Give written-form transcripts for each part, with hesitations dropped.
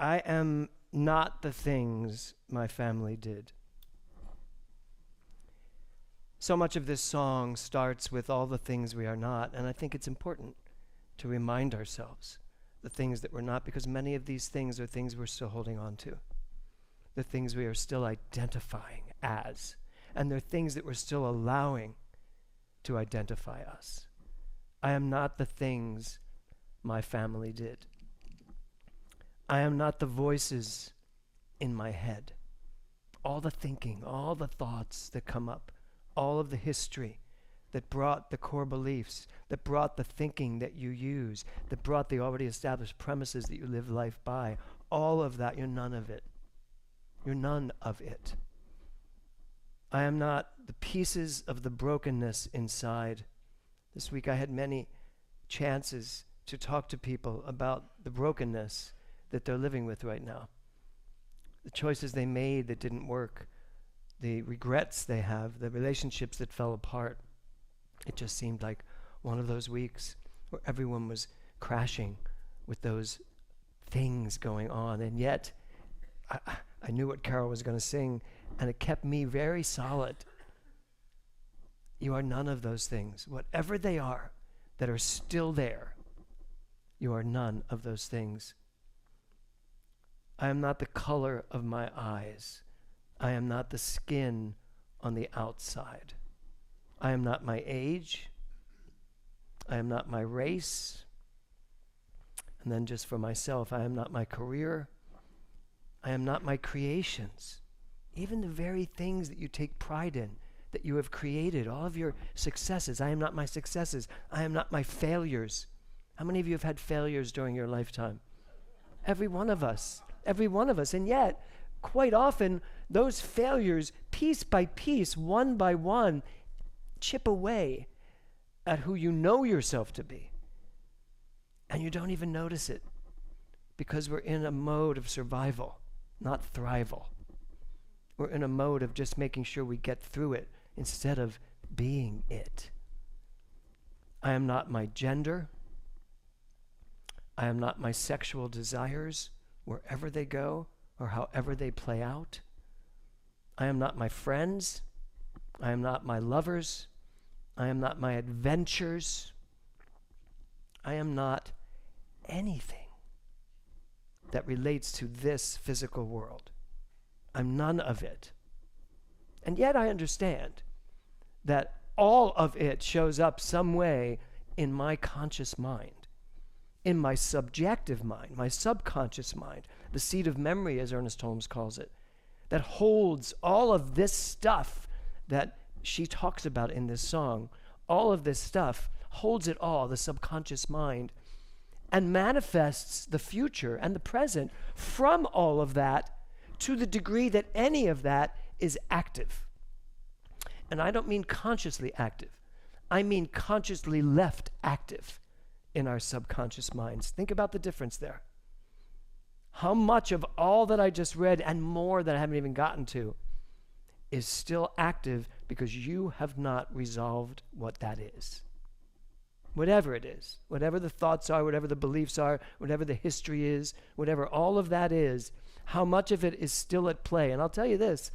I am not the things my family did. So much of this song starts with all the things we are not, and I think it's important to remind ourselves the things that we're not, because many of these things are things we're still holding on to, the things we are still identifying as, and they're things that we're still allowing to identify us. I am not the things my family did. I am not the voices in my head, all the thinking, all the thoughts that come up, all of the history that brought the core beliefs, that brought the thinking that you use, that brought the already established premises that you live life by. All of that, you're none of it. You're none of it. I am not the pieces of the brokenness inside. This week I had many chances to talk to people about the brokenness that they're living with right now. The choices they made that didn't work, the regrets they have, the relationships that fell apart. It just seemed like one of those weeks where everyone was crashing with those things going on. And yet, I knew what Carol was going to sing, and it kept me very solid. You are none of those things. Whatever they are that are still there, you are none of those things. I am not the color of my eyes. I am not the skin on the outside. I am not my age. I am not my race. And then just for myself, I am not my career. I am not my creations. Even the very things that you take pride in, that you have created, all of your successes. I am not my successes. I am not my failures. How many of you have had failures during your lifetime? Every one of us. Every one of us. And yet, quite often, those failures, piece by piece, one by one, chip away at who you know yourself to be. And you don't even notice it, because we're in a mode of survival, not thrival. We're in a mode of just making sure we get through it instead of being it. I am not my gender. I am not my sexual desires, wherever they go or however they play out. I am not my friends. I am not my lovers. I am not my adventures. I am not anything that relates to this physical world. I'm none of it. And yet I understand that all of it shows up some way in my conscious mind, in my subjective mind, my subconscious mind, the seat of memory, as Ernest Holmes calls it, that holds all of this stuff that she talks about in this song. All of this stuff holds it all, the subconscious mind, and manifests the future and the present from all of that to the degree that any of that is active. And I don't mean consciously active. I mean consciously left active in our subconscious minds. Think about the difference there. How much of all that I just read and more that I haven't even gotten to is still active because you have not resolved what that is. Whatever it is, whatever the thoughts are, whatever the beliefs are, whatever the history is, whatever all of that is, how much of it is still at play. And I'll tell you this,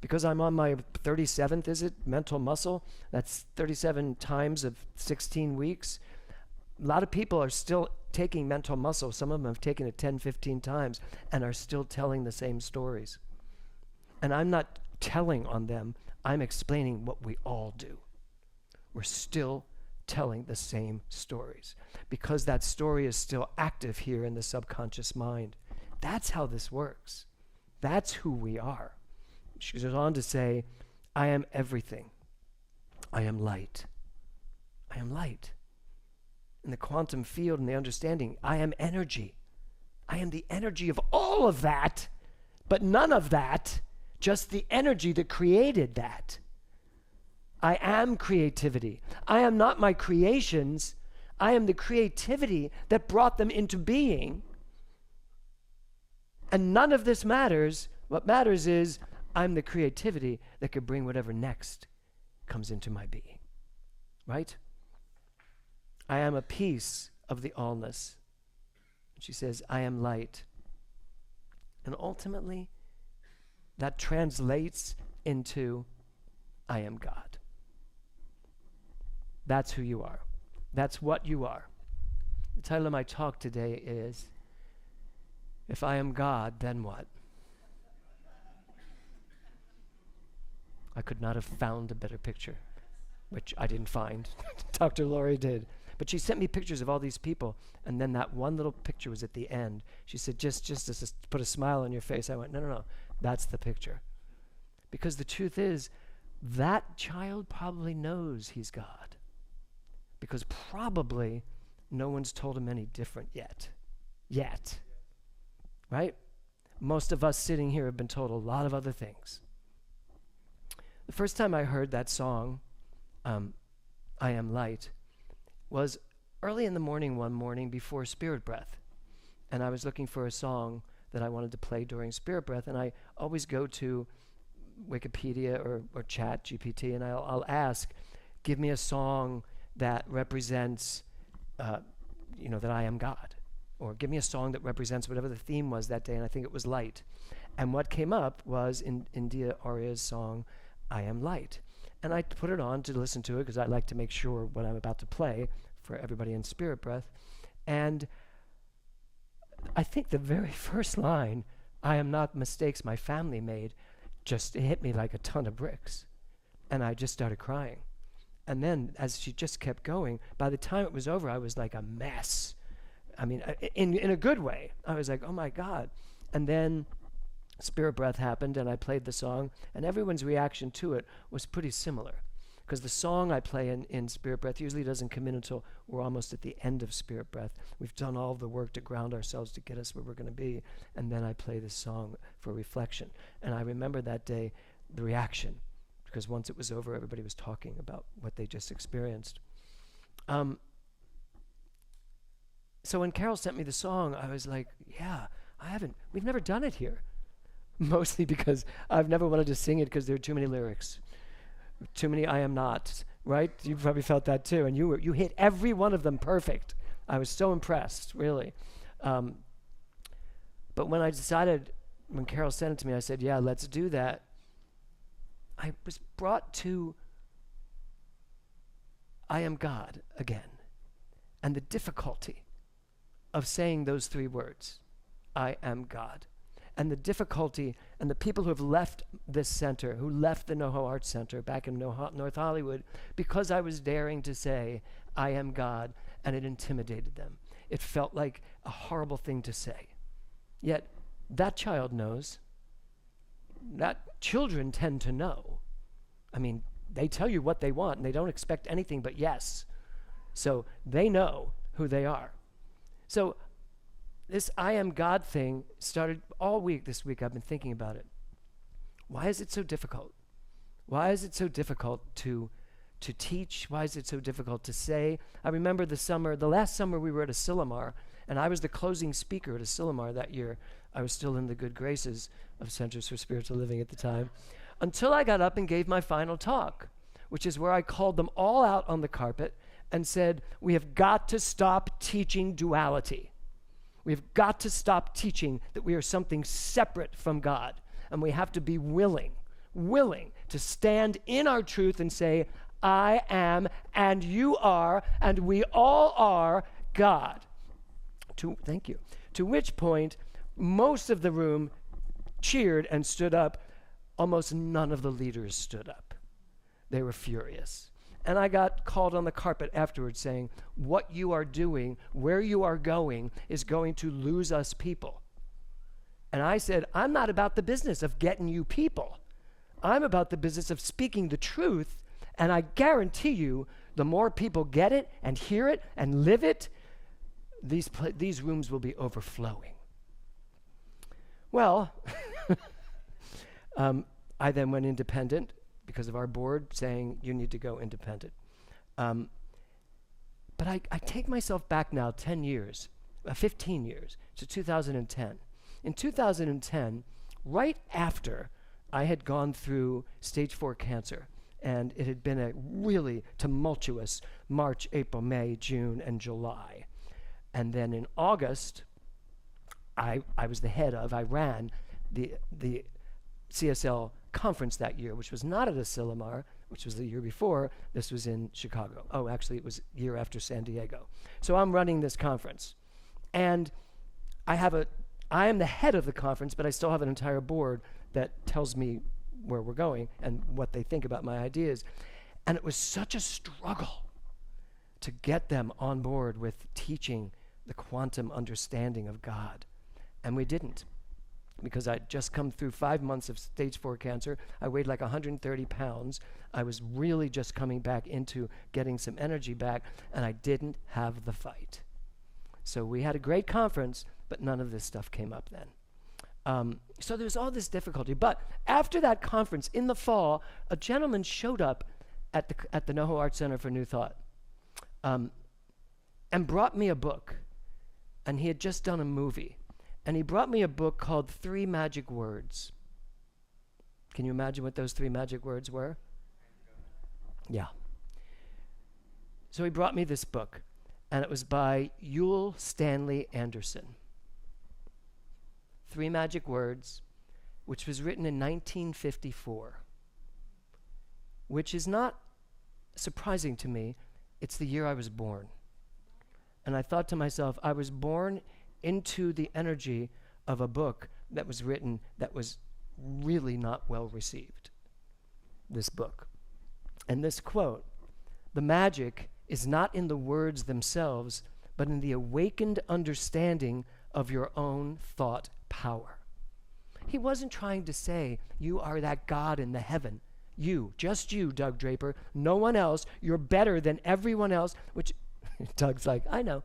because I'm on my 37th, is it, mental muscle? That's 37 times of 16 weeks. A lot of people are still taking mental muscle. Some of them have taken it 10, 15 times and are still telling the same stories. And I'm not telling on them. I'm explaining what we all do. We're still telling the same stories because that story is still active here in the subconscious mind. That's how this works. That's who we are. She goes on to say, I am everything. I am light. I am light. In the quantum field and the understanding, I am energy. I am the energy of all of that, but none of that, just the energy that created that. I am creativity. I am not my creations. I am the creativity that brought them into being. And none of this matters. What matters is I'm the creativity that could bring whatever next comes into my being. Right? I am a piece of the allness. She says, I am light. And ultimately, that translates into I am God. That's who you are. That's what you are. The title of my talk today is, If I Am God, Then What? I could not have found a better picture, which I didn't find. Dr. Lori did. But she sent me pictures of all these people, and then that one little picture was at the end. She said, just to put a smile on your face. I went, no, that's the picture. Because the truth is, that child probably knows he's God. Because probably no one's told him any different yet. Right? Most of us sitting here have been told a lot of other things. The first time I heard that song, I Am Light, was early in the morning one morning before Spirit Breath. And I was looking for a song that I wanted to play during Spirit Breath, and I always go to Wikipedia or Chat GPT, and I'll ask, give me a song that represents, that I am God. Or give me a song that represents whatever the theme was that day, and I think it was light. And what came up was India Arya's song, I Am Light. And I put it on to listen to it because I like to make sure what I'm about to play for everybody in Spirit Breath. And I think the very first line, I am not mistakes my family made, just hit me like a ton of bricks. And I just started crying. And then as she just kept going, by the time it was over, I was like a mess. I mean, in a good way. I was like, oh my God. And then Spirit Breath happened, and I played the song, and everyone's reaction to it was pretty similar. Because the song I play in Spirit Breath usually doesn't come in until we're almost at the end of Spirit Breath. We've done all the work to ground ourselves to get us where we're going to be, and then I play this song for reflection. And I remember that day, the reaction, because once it was over, everybody was talking about what they just experienced. So when Carol sent me the song, I was like, yeah, we've never done it here. Mostly because I've never wanted to sing it because there are too many lyrics. Too many I am nots, right? You probably felt that too. And you hit every one of them perfect. I was so impressed, really. But when Carol sent it to me, I said, yeah, let's do that. I was brought to I am God again. And the difficulty of saying those three words, I am God. And the difficulty, and the people who have left this center, who left the NoHo Arts Center back in North Hollywood, because I was daring to say, I am God, and it intimidated them. It felt like a horrible thing to say. Yet, that child knows. That children tend to know. I mean, they tell you what they want, and they don't expect anything but yes. So they know who they are. So this I am God thing started all week this week. I've been thinking about it. Why is it so difficult? Why is it so difficult to teach? Why is it so difficult to say? I remember the last summer we were at Asilomar, and I was the closing speaker at Asilomar that year. I was still in the good graces of Centers for Spiritual Living at the time, until I got up and gave my final talk, which is where I called them all out on the carpet and said, we have got to stop teaching duality. We've got to stop teaching that we are something separate from God. And we have to be willing to stand in our truth and say, I am, and you are, and we all are God. Thank you. To which point, most of the room cheered and stood up. Almost none of the leaders stood up. They were furious. And I got called on the carpet afterwards saying, what you are doing, where you are going, is going to lose us people. And I said, I'm not about the business of getting you people. I'm about the business of speaking the truth, and I guarantee you, the more people get it and hear it and live it, these rooms will be overflowing. Well, I then went independent, because of our board saying you need to go independent. But I take myself back now 15 years, to 2010. In 2010, right after I had gone through stage 4 cancer, and it had been a really tumultuous March, April, May, June, and July. And then in August, I was the head of, I ran the CSL conference that year, which was not at Asilomar, which was the year before. This was in Chicago. Oh, actually, it was a year after San Diego. So I'm running this conference. And I am the head of the conference, but I still have an entire board that tells me where we're going and what they think about my ideas. And it was such a struggle to get them on board with teaching the quantum understanding of God. And we didn't, because I'd just come through 5 months of stage 4 cancer. I weighed like 130 pounds. I was really just coming back into getting some energy back, and I didn't have the fight. So we had a great conference, but none of this stuff came up then. So there's all this difficulty. But after that conference, in the fall, a gentleman showed up at the NoHo Art Center for New Thought and brought me a book. And he had just done a movie. And he brought me a book called 3 Magic Words. Can you imagine what those 3 magic words were? Yeah. So he brought me this book, and it was by Yule Stanley Anderson. 3 Magic Words, which was written in 1954, which is not surprising to me. It's the year I was born. And I thought to myself, I was born into the energy of a book that was written that was really not well received, this book. And this quote, "The magic is not in the words themselves, but in the awakened understanding of your own thought power." He wasn't trying to say, you are that God in the heaven. You, just you, Doug Draper, no one else. You're better than everyone else, which Doug's like, I know.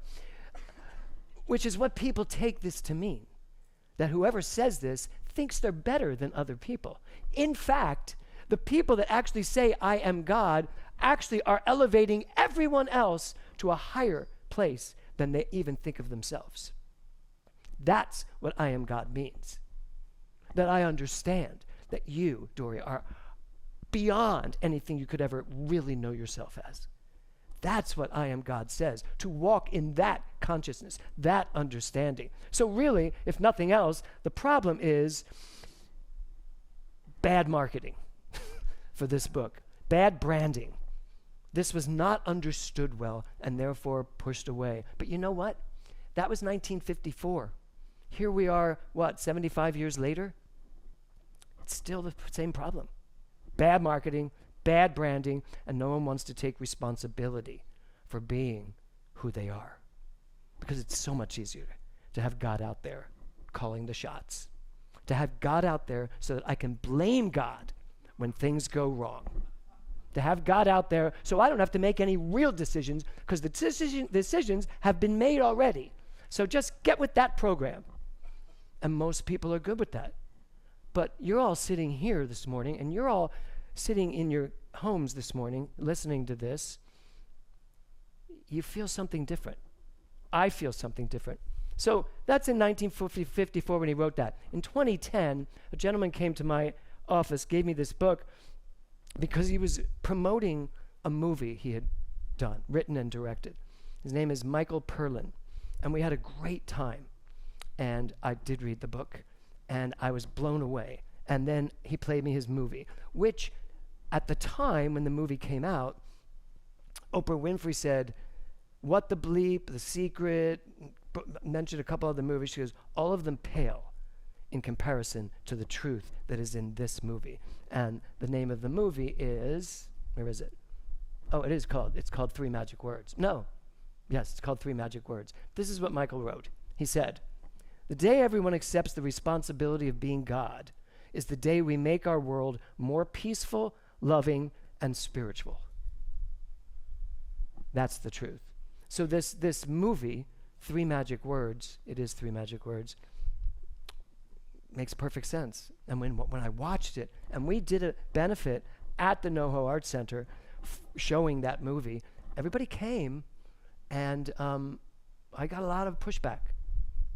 Which is what people take this to mean, that whoever says this thinks they're better than other people. In fact, the people that actually say, I am God, actually are elevating everyone else to a higher place than they even think of themselves. That's what I am God means. That I understand that you, Dory, are beyond anything you could ever really know yourself as. That's what I am God says, to walk in that consciousness, that understanding. So really, if nothing else, the problem is bad marketing for this book, bad branding. This was not understood well and therefore pushed away. But you know what? That was 1954. Here we are, 75 years later? It's still the same problem. Bad marketing, bad branding, and no one wants to take responsibility for being who they are. Because it's so much easier to have God out there calling the shots. To have God out there so that I can blame God when things go wrong. To have God out there so I don't have to make any real decisions, because the decisions have been made already. So just get with that program. And most people are good with that. But you're all sitting here this morning, and you're all sitting in your homes this morning listening to this. You feel something different. I feel something different. So that's in 1954 when he wrote that. In 2010, a gentleman came to my office, gave me this book, because he was promoting a movie he had done, written and directed. His name is Michael Perlin. And we had a great time. And I did read the book, and I was blown away. And then he played me his movie, which at the time when the movie came out, Oprah Winfrey said, "What the Bleep," The Secret, mentioned a couple other movies. She goes, all of them pale in comparison to the truth that is in this movie. And the name of the movie is, where is it? Oh, it's called 3 Magic Words. No. Yes, it's called 3 Magic Words. This is what Michael wrote. He said, "The day everyone accepts the responsibility of being God is the day we make our world more peaceful, loving, and spiritual." That's the truth. So this movie, 3 Magic Words, it is 3 Magic Words, makes perfect sense. And when I watched it, and we did a benefit at the NoHo Art Center showing that movie, everybody came, and I got a lot of pushback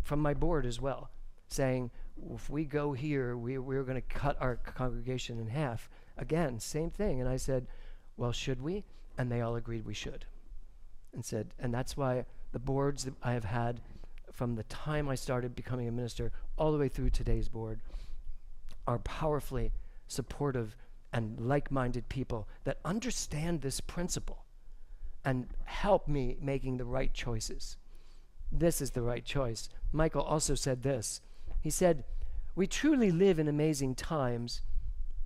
from my board as well, saying, if we go here, we're going to cut our congregation in half. Again, same thing. And I said, well, should we? And they all agreed we should. And that's why the boards that I have had from the time I started becoming a minister all the way through today's board are powerfully supportive and like-minded people that understand this principle and help me making the right choices. This is the right choice. Michael also said this. He said, "We truly live in amazing times.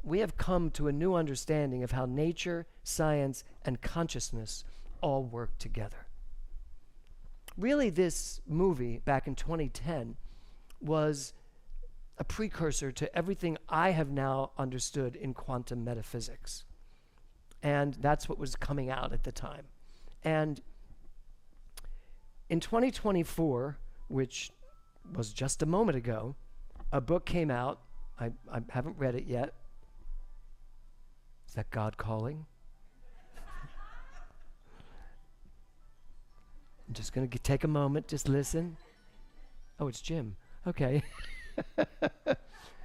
We have come to a new understanding of how nature, science, and consciousness all work together." Really, this movie back in 2010 was a precursor to everything I have now understood in quantum metaphysics. And that's what was coming out at the time. And in 2024, which was just a moment ago, a book came out. I haven't read it yet. Is that God calling? I'm just going to take a moment, just listen. Oh, it's Jim. Okay.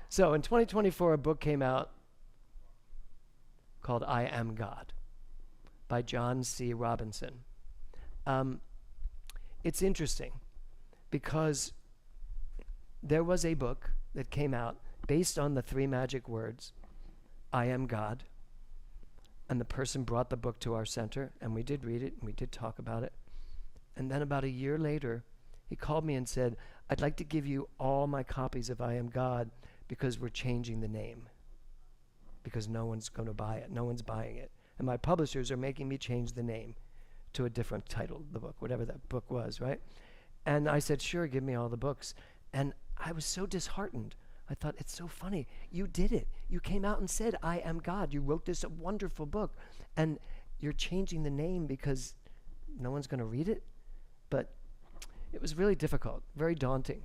So in 2024, a book came out called I Am God by John C. Robinson. It's interesting because there was a book that came out based on the 3 magic words, I am God. And the person brought the book to our center, and we did read it, and we did talk about it. And then about a year later, he called me and said, I'd like to give you all my copies of I Am God because we're changing the name. Because no one's going to buy it. No one's buying it. And my publishers are making me change the name to a different title, the book, whatever that book was, right? And I said, sure, give me all the books. And I was so disheartened. I thought, it's so funny. You did it. You came out and said, I am God. You wrote this wonderful book. And you're changing the name because no one's going to read it? But it was really difficult, very daunting.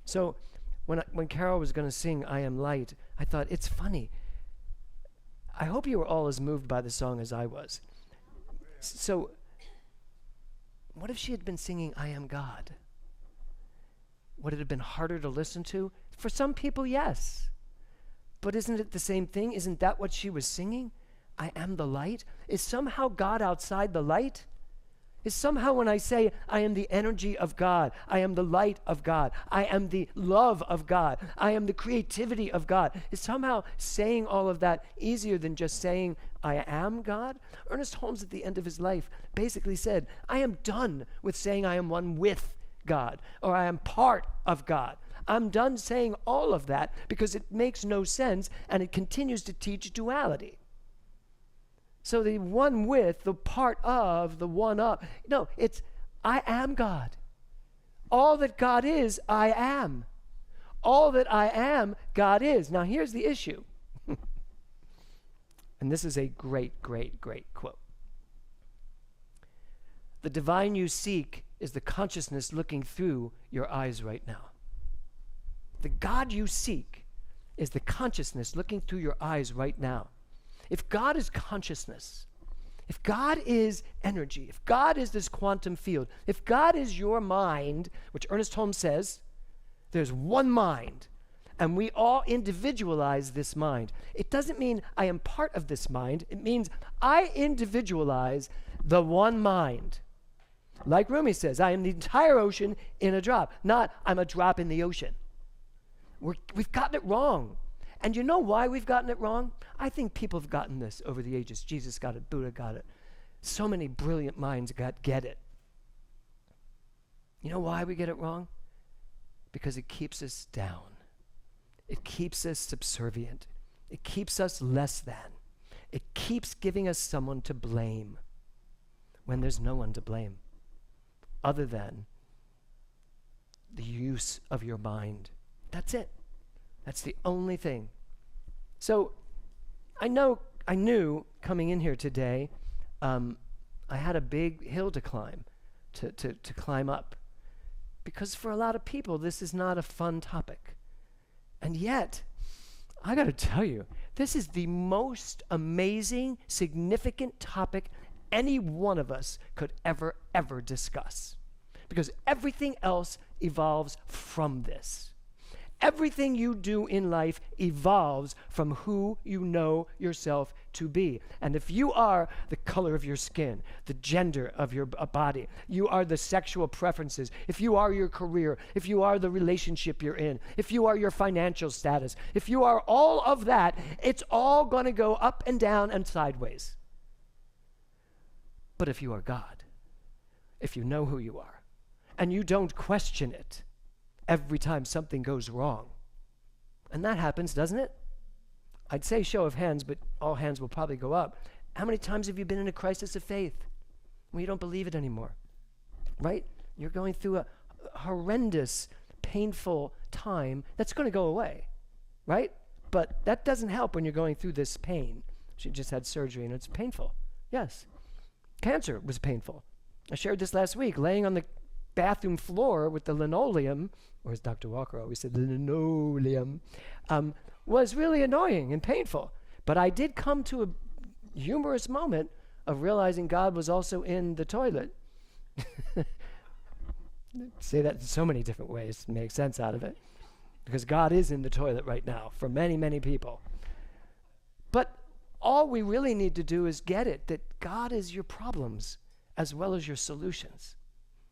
So when Carol was going to sing I Am Light, I thought, it's funny. I hope you were all as moved by the song as I was. So what if she had been singing I Am God? Would it have been harder to listen to? For some people, yes. But isn't it the same thing? Isn't that what she was singing? I am the light? Is somehow God outside the light? Is somehow when I say I am the energy of God, I am the light of God, I am the love of God, I am the creativity of God, is somehow saying all of that easier than just saying I am God? Ernest Holmes at the end of his life basically said, I am done with saying I am one with God, or I am part of God. I'm done saying all of that because it makes no sense and it continues to teach duality. So the one with, the part of, the one of. No, it's I am God. All that God is, I am. All that I am, God is. Now here's the issue. And this is a great, great, great quote. The divine you seek is the consciousness looking through your eyes right now. The God you seek is the consciousness looking through your eyes right now. If God is consciousness, if God is energy, if God is this quantum field, if God is your mind, which Ernest Holmes says, there's one mind, and we all individualize this mind. It doesn't mean I am part of this mind. It means I individualize the one mind. Like Rumi says, I am the entire ocean in a drop, not I'm a drop in the ocean. We've gotten it wrong. And you know why we've gotten it wrong? I think people have gotten this over the ages. Jesus got it, Buddha got it. So many brilliant minds get it. You know why we get it wrong? Because it keeps us down. It keeps us subservient. It keeps us less than. It keeps giving us someone to blame when there's no one to blame other than the use of your mind. That's it. That's the only thing. So I knew coming in here today, I had a big hill to climb, to climb up. Because for a lot of people, this is not a fun topic. And yet, I got to tell you, this is the most amazing, significant topic any one of us could ever discuss. Because everything else evolves from this. Everything you do in life evolves from who you know yourself to be. And if you are the color of your skin, the gender of your body, you are the sexual preferences, if you are your career, if you are the relationship you're in, if you are your financial status, if you are all of that, it's all going to go up and down and sideways. But if you are God, if you know who you are, and you don't question it every time something goes wrong, and that happens, doesn't it? I'd say show of hands, but all hands will probably go up. How many times have you been in a crisis of faith when you don't believe it anymore? Right? You're going through a horrendous, painful time that's going to go away, right? But that doesn't help when you're going through this pain. She just had surgery and it's painful. Yes. Cancer was painful. I shared this last week, laying on the bathroom floor with the linoleum, or as Dr. Walker always said, the linoleum, was really annoying and painful. But I did come to a humorous moment of realizing God was also in the toilet. Say that in so many different ways to make sense out of it. Because God is in the toilet right now for many, many people. But all we really need to do is get it, that God is your problems as well as your solutions.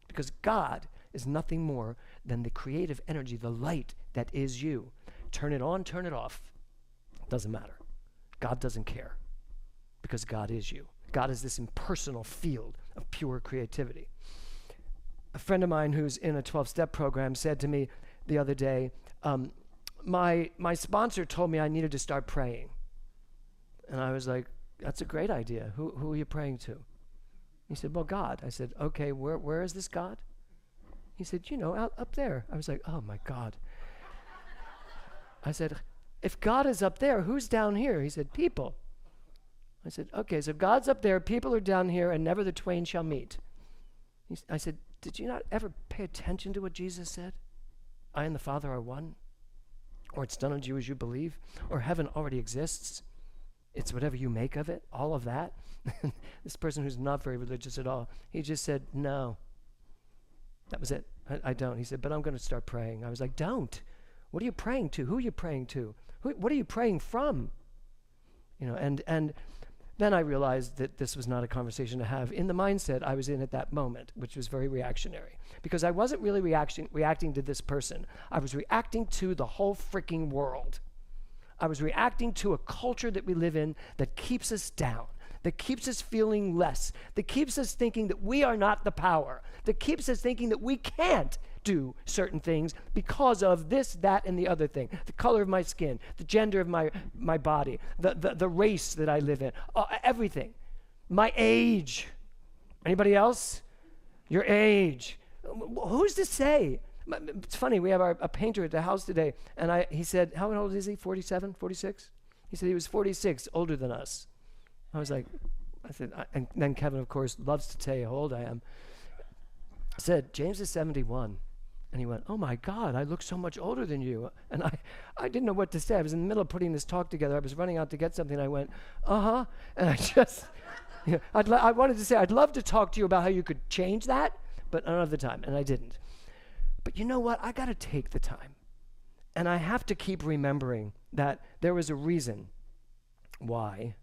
Because God is nothing more than the creative energy, the light that is you. Turn it on, turn it off. Doesn't matter. God doesn't care because God is you. God is this impersonal field of pure creativity. A friend of mine who's in a 12-step program said to me the other day, my sponsor told me I needed to start praying. And I was like, that's a great idea. Who are you praying to? He said, well, God. I said, okay, where is this God? He said, out up there. I was like, oh my God. I said, if God is up there, who's down here? He said, people. I said, okay, so God's up there, people are down here, and never the twain shall meet. I said, did you not ever pay attention to what Jesus said? I and the Father are one. Or it's done unto you as you believe. Or heaven already exists. It's whatever you make of it, all of that. This person who's not very religious at all, he just said, no. That was it. I don't. He said, but I'm going to start praying. I was like, don't. What are you praying to? Who are you praying to? What are you praying from? And then I realized that this was not a conversation to have in the mindset I was in at that moment, which was very reactionary. Because I wasn't really reacting to this person. I was reacting to the whole freaking world. I was reacting to a culture that we live in that keeps us down, that keeps us feeling less, that keeps us thinking that we are not the power, that keeps us thinking that we can't do certain things because of this, that, and the other thing. The color of my skin, the gender of my body, the race that I live in, everything. My age. Anybody else? Your age. Who's to say? It's funny, we have a painter at the house today, and he said, how old is he, 47, 46? He said he was 46, older than us. I said, and then Kevin, of course, loves to tell you how old I am. I said, James is 71. And he went, oh my God, I look so much older than you. And I didn't know what to say. I was in the middle of putting this talk together. I was running out to get something. I went, uh-huh. And I just, I wanted to say, I'd love to talk to you about how you could change that, but I don't have the time, and I didn't. But you know what? I got to take the time. And I have to keep remembering that there was a reason why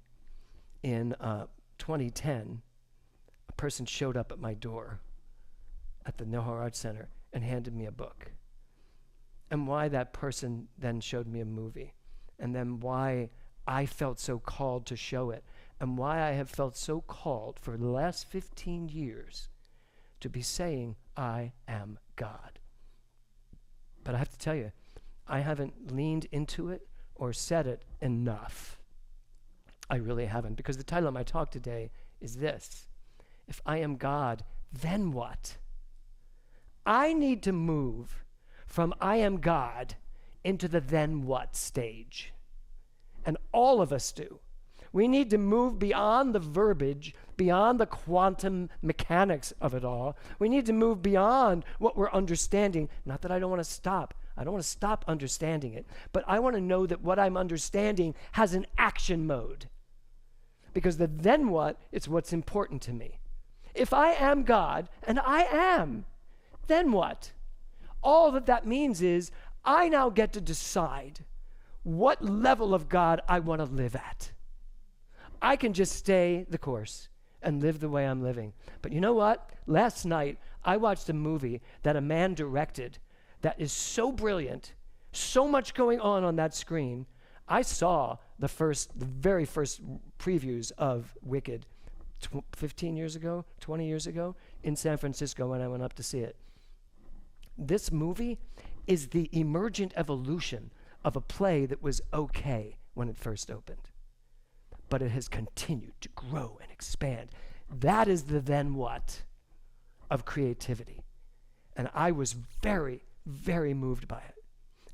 in 2010, a person showed up at my door at the Noho Arts Center and handed me a book. And why that person then showed me a movie. And then why I felt so called to show it. And why I have felt so called for the last 15 years to be saying, I am God. But I have to tell you, I haven't leaned into it or said it enough. I really haven't. Because the title of my talk today is this: if I am God, then what? I need to move from I am God into the then what stage. And all of us do. We need to move beyond the verbiage, beyond the quantum mechanics of it all. We need to move beyond what we're understanding. Not that I don't want to stop. I don't want to stop understanding it. But I want to know that what I'm understanding has an action mode. Because the then what is what's important to me. If I am God, and I am, then what? All that means is I now get to decide what level of God I want to live at. I can just stay the course and live the way I'm living. But you know what? Last night, I watched a movie that a man directed that is so brilliant, so much going on that screen. I saw the very first previews of Wicked 15 years ago, 20 years ago in San Francisco when I went up to see it. This movie is the emergent evolution of a play that was okay when it first opened. But it has continued to grow and expand. That is the then what of creativity. And I was very, very moved by it.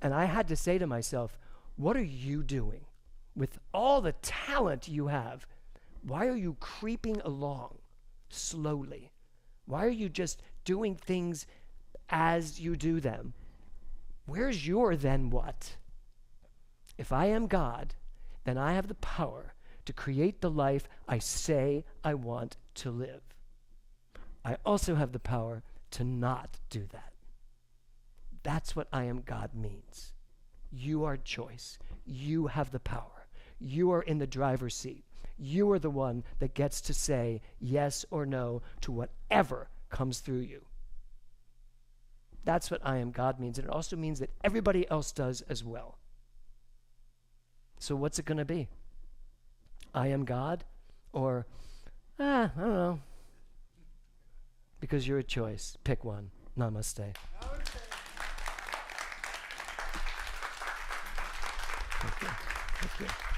And I had to say to myself, what are you doing with all the talent you have? Why are you creeping along slowly? Why are you just doing things as you do them? Where's your then what? If I am God, then I have the power to create the life I say I want to live. I also have the power to not do that. That's what I am God means. You are choice. You have the power. You are in the driver's seat. You are the one that gets to say yes or no to whatever comes through you. That's what I am God means. And it also means that everybody else does as well. So what's it going to be? I am God? Or, I don't know. Because you're a choice. Pick one. Namaste. Thank you. Thank you.